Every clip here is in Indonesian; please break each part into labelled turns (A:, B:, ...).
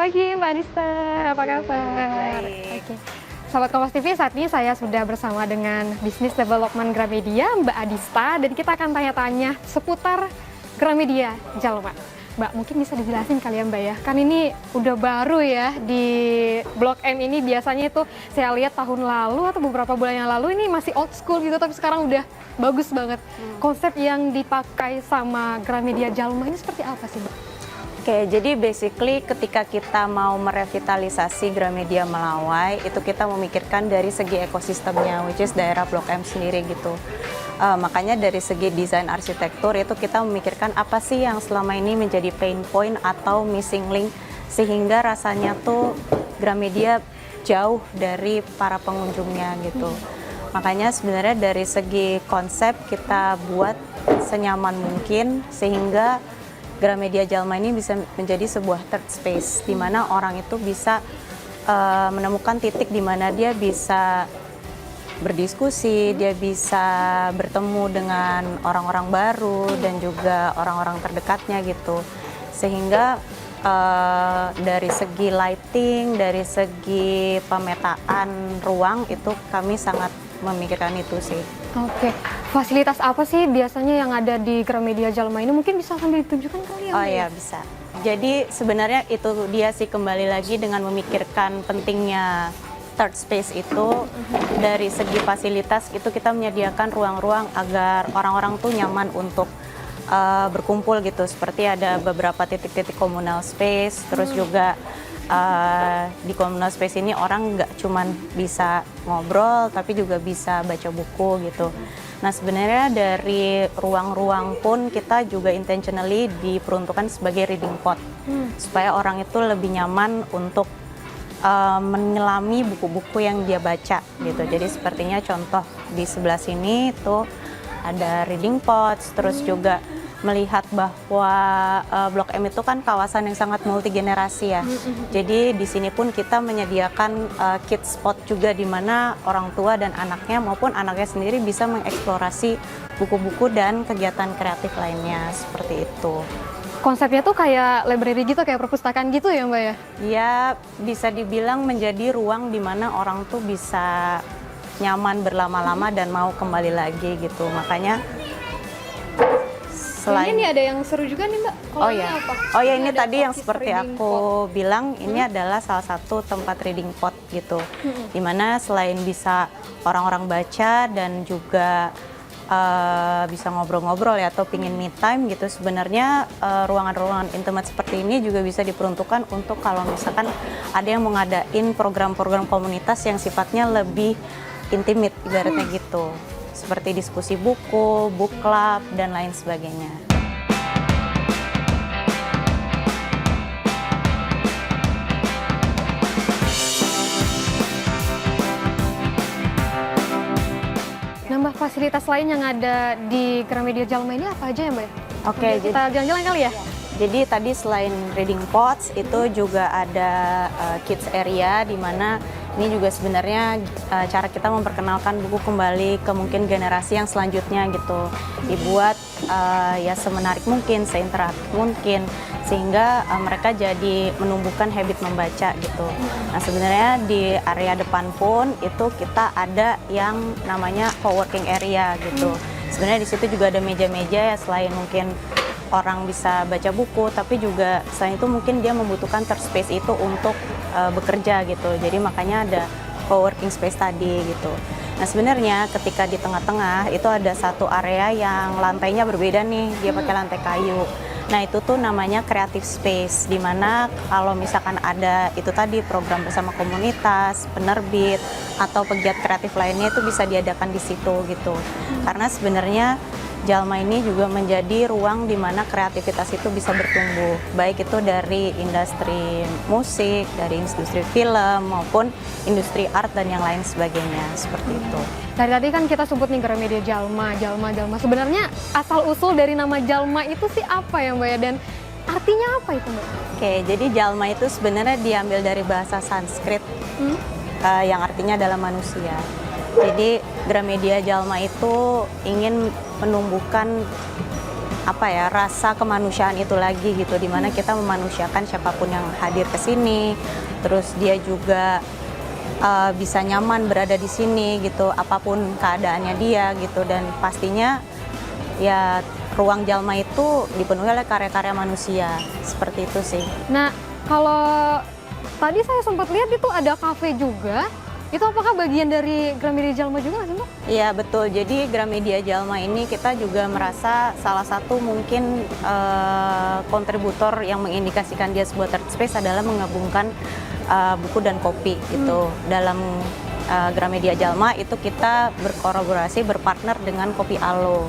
A: pagi Mbak Anista, apa kabar?
B: Baik.
A: Oke. Sahabat Kompas TV, saat ini saya sudah bersama dengan Business Development Gramedia, Mbak Adista, dan kita akan tanya-tanya seputar Gramedia Jalma. Mbak, mungkin bisa dijelasin kali ya Mbak ya, kan ini udah baru ya di Blok M ini. Biasanya itu saya lihat tahun lalu atau beberapa bulan yang lalu ini masih old school gitu, tapi sekarang udah bagus banget. Konsep yang dipakai sama Gramedia Jalma ini seperti apa sih Mbak?
B: Oke, jadi basically ketika kita mau merevitalisasi Gramedia Melawai, itu kita memikirkan dari segi ekosistemnya, which is daerah Blok M sendiri gitu. Makanya dari segi desain arsitektur itu kita memikirkan apa sih yang selama ini menjadi pain point atau missing link, sehingga rasanya tuh Gramedia jauh dari para pengunjungnya gitu. Makanya sebenarnya dari segi konsep kita buat senyaman mungkin, sehingga Gramedia Jalma ini bisa menjadi sebuah third space, di mana orang itu bisa menemukan titik di mana dia bisa berdiskusi, dia bisa bertemu dengan orang-orang baru dan juga orang-orang terdekatnya gitu. Sehingga dari segi lighting, dari segi pemetaan ruang itu kami sangat memikirkan itu sih.
A: Oke, fasilitas apa sih biasanya yang ada di Gramedia Jalma ini? Mungkin bisa sambil ditunjukkan kali ya?
B: Oh iya, bisa. Jadi sebenarnya itu dia sih, kembali lagi dengan memikirkan pentingnya third space itu. Dari segi fasilitas itu kita menyediakan ruang-ruang agar orang-orang tuh nyaman untuk berkumpul gitu. Seperti ada beberapa titik-titik communal space, terus juga di communal space ini orang nggak cuman bisa ngobrol, tapi juga bisa baca buku gitu. Nah sebenarnya dari ruang-ruang pun kita juga intentionally diperuntukkan sebagai reading pod, supaya orang itu lebih nyaman untuk menyelami buku-buku yang dia baca gitu. Jadi sepertinya contoh di sebelah sini tuh ada reading pods, terus juga melihat bahwa Blok M itu kan kawasan yang sangat multigenerasi ya. Jadi di sini pun kita menyediakan kids spot juga, di mana orang tua dan anaknya maupun anaknya sendiri bisa mengeksplorasi buku-buku dan kegiatan kreatif lainnya, seperti itu.
A: Konsepnya tuh kayak library gitu, kayak perpustakaan gitu ya Mbak ya?
B: Ya, bisa dibilang menjadi ruang di mana orang tuh bisa nyaman berlama-lama dan mau kembali lagi gitu. Makanya selain
A: ini ada yang seru juga nih Mbak.
B: Oh ya, oh ya, ini
A: ada
B: tadi yang
A: office
B: seperti
A: reading
B: aku bilang, ini adalah salah satu tempat reading pod gitu, dimana selain bisa orang-orang baca dan juga bisa ngobrol-ngobrol ya, atau pingin me time gitu, sebenarnya ruangan-ruangan intimate seperti ini juga bisa diperuntukkan untuk kalau misalkan ada yang mau ngadain program-program komunitas yang sifatnya lebih intimate ibaratnya gitu. Seperti diskusi buku, book club, dan lain sebagainya.
A: Nambah fasilitas lain yang ada di Gramedia Jalma ini apa aja ya Mbak?
B: Oke,
A: Kita jalan-jalan kali ya?
B: jadi tadi selain reading pods itu juga ada kids area, di mana ini juga sebenarnya cara kita memperkenalkan buku kembali ke mungkin generasi yang selanjutnya gitu. Dibuat ya semenarik mungkin, seinteraktif mungkin, sehingga mereka jadi menumbuhkan habit membaca gitu. Nah sebenarnya di area depan pun itu kita ada yang namanya co-working area gitu. Sebenarnya di situ juga ada meja-meja ya, selain mungkin orang bisa baca buku, tapi juga selain itu mungkin dia membutuhkan third space itu untuk bekerja gitu. Jadi makanya ada co-working space tadi gitu. Nah sebenarnya ketika di tengah-tengah itu ada satu area yang lantainya berbeda nih, dia pakai lantai kayu. Nah itu tuh namanya creative space, di mana kalau misalkan ada itu tadi program bersama komunitas, penerbit, atau pegiat kreatif lainnya itu bisa diadakan di situ gitu. Karena sebenarnya Jalma ini juga menjadi ruang di mana kreativitas itu bisa bertumbuh, baik itu dari industri musik, dari industri film, maupun industri art dan yang lain sebagainya, seperti itu.
A: Dari tadi kan kita sebut nih Gramedia Jalma. Sebenarnya asal-usul dari nama Jalma itu sih apa ya Mbak ya? Dan artinya apa itu Mbak?
B: Oke, jadi Jalma itu sebenarnya diambil dari bahasa Sanskrit yang artinya adalah manusia. Jadi Gramedia Jalma itu ingin menumbuhkan apa ya, rasa kemanusiaan itu lagi gitu, dimana kita memanusiakan siapapun yang hadir ke sini, terus dia juga bisa nyaman berada di sini gitu, apapun keadaannya dia gitu, dan pastinya ya ruang Jalma itu dipenuhi oleh karya-karya manusia, seperti itu sih.
A: Nah, kalau tadi saya sempat lihat itu ada kafe juga. Itu apakah bagian dari Gramedia Jalma juga nggak sih, Mbak?
B: Iya betul, jadi Gramedia Jalma ini kita juga merasa salah satu mungkin kontributor yang mengindikasikan dia sebuah third space adalah menggabungkan buku dan kopi gitu. Dalam Gramedia Jalma itu kita berkolaborasi, berpartner dengan Kopi Alo,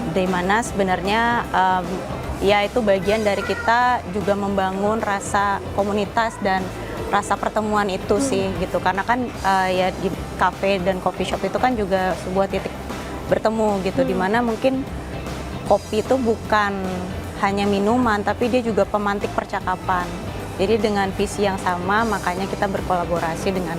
B: di mana sebenarnya ya itu bagian dari kita juga membangun rasa komunitas dan rasa pertemuan itu sih gitu, karena kan ya di cafe dan coffee shop itu kan juga sebuah titik bertemu gitu, dimana mungkin kopi itu bukan hanya minuman tapi dia juga pemantik percakapan. Jadi dengan visi yang sama makanya kita berkolaborasi dengan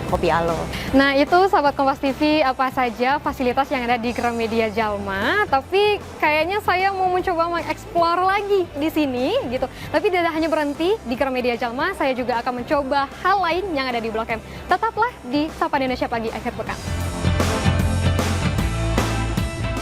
B: Kopi Alo.
A: Nah, itu sahabat Kompas TV, apa saja fasilitas yang ada di Gramedia Jalma. Tapi kayaknya saya mau mencoba mengeksplor lagi di sini gitu. Tapi tidak hanya berhenti di Gramedia Jalma, saya juga akan mencoba hal lain yang ada di Blok M. Tetaplah di Sapa Indonesia Pagi akhir pekan.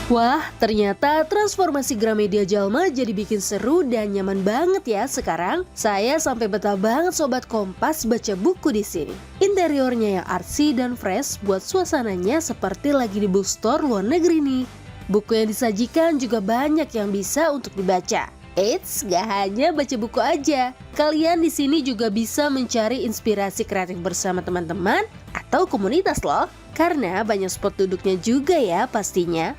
C: Wah, ternyata transformasi Gramedia Jalma jadi bikin seru dan nyaman banget ya sekarang. Saya sampai betah banget Sobat Kompas baca buku di sini. Interiornya yang artsy dan fresh buat suasananya seperti lagi di bookstore luar negeri nih. Buku yang disajikan juga banyak yang bisa untuk dibaca. Eits, gak hanya baca buku aja. Kalian di sini juga bisa mencari inspirasi kreatif bersama teman-teman atau komunitas loh. Karena banyak spot duduknya juga ya pastinya.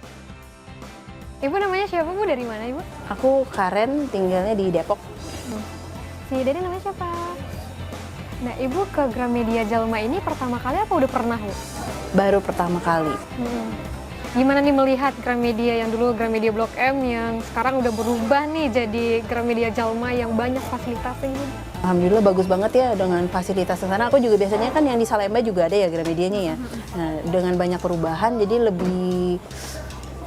A: Ibu namanya siapa, Bu? Dari mana, Ibu?
D: Aku Karen, tinggalnya di Depok.
A: Si Dede namanya siapa? Nah, Ibu ke Gramedia Jalma ini pertama kali apa udah pernah, Bu?
D: Baru pertama kali.
A: Gimana nih melihat Gramedia yang dulu Gramedia Blok M yang sekarang udah berubah nih jadi Gramedia Jalma yang banyak fasilitasnya?
D: Alhamdulillah bagus banget ya dengan fasilitas di sana. Aku juga biasanya kan yang di Salemba juga ada ya Gramedianya ya. Nah, dengan banyak perubahan jadi lebih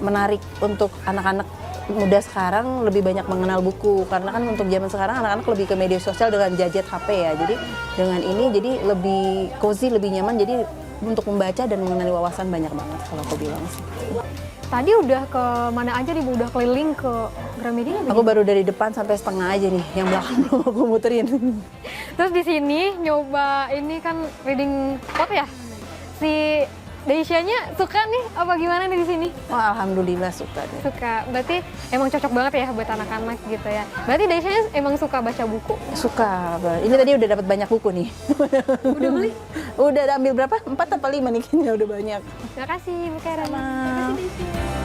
D: menarik untuk anak-anak muda sekarang, lebih banyak mengenal buku, karena kan untuk zaman sekarang anak-anak lebih ke media sosial dengan gadget HP ya. Jadi dengan ini jadi lebih cozy, lebih nyaman, jadi untuk membaca dan mengenali wawasan banyak banget kalau aku bilang sih.
A: Tadi udah ke mana aja nih, Bu? Udah keliling ke Gramedia?
D: Aku baru dari depan sampai setengah aja nih, yang belakang belum aku muterin.
A: Terus di sini nyoba ini kan reading pot ya? Si Daisyanya suka nih apa gimana nih di sini?
D: Wah, alhamdulillah suka deh.
A: Suka. Berarti emang cocok banget ya buat anak-anak gitu ya. Berarti Daisyanya emang suka baca buku.
D: Suka. Ini tadi udah dapat banyak buku nih.
A: Udah beli?
D: Udah ambil berapa? 4 apa 5 nih kayaknya udah banyak.
A: Terima kasih Bu Karen. Terima kasih Daisy.